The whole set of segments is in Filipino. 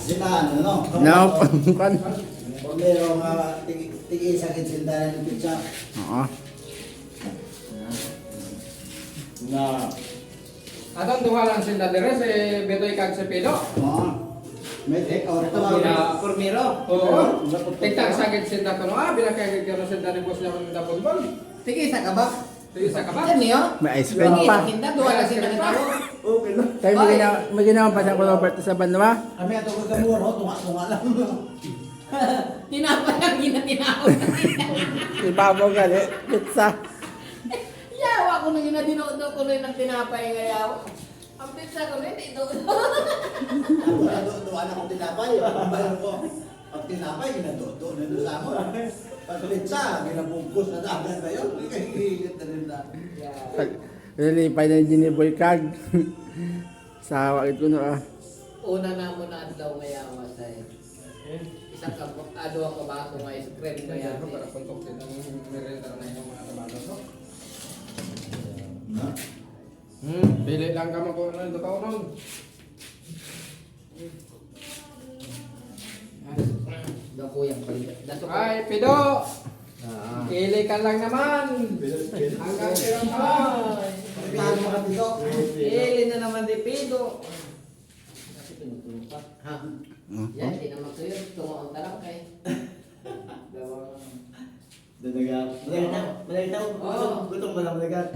Sila ano, no? No, kan. Kung merong tigi-isa kinsindahan ng pizza. Oo. Na. Atong duha lang sila dire si Betoy kag si Pido. Oo. May take out ito Sila- Formiro. Oo. Tigtang sagid sila kono binakay gyud sila ni boss naman da bulbul. Sige, isa ka ba? Sige sa kabak. Ano niyo? May ice cream Sige, pa. sa kinda, duha na sila ng tao. Okay na. Tayo may ginawa pa sa Robert sa Banwa. Kami ato ko kamuro, tunga-tunga lang. Tinapay ang ginatinawag. Ibabaw gali. Pizza. Yawa ko nang ginadinodo ko na yung tinapay ngayaw. Ang pizza ko na hindi doon. Doon akong tinapay. Bayan ko. Ang tinapay, ginadodo na doon sa amon. Pag pizza, ginabungkus na dagat na yun. Higit na rin na. Nalipay na yung Giniboy Kag. Sa wakit ko na Una na mo na adlaw ngayaw say. Isa ka ado ka ba ako nga ice cream ngayaw. Para puntok din ang merenda na yung mga tabalo no. Na? Pili lang ka mo ko ano totoo nun. Dako yang palit. Dato ko. Ay, Pido! Ah. Pili ka lang naman! Hanggang sirang ka! Paano mga dito? Pili na naman di Pido. Kasi tinutulong pa. Ha? Yan, hindi naman kayo. Tumaon tarang kay. Dadagat. Malagitaw. Oo. Gutong ba lang malagat?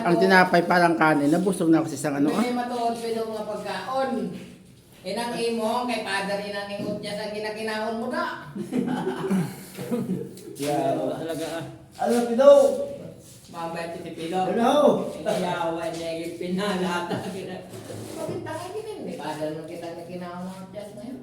ang tinapay parang kanin. Nabusog na ako sa isang ano May matuod Pido nga pagkaon. Inang imo, kay father inang ingot niya sa ginakinaon mo na. Talaga ah. Ano Pido? Mabait si Pido. Ano? Iyawan niya yung pinalata. Bakit tangin ginin? May father mo kita na kinaon ng tiyas na yun.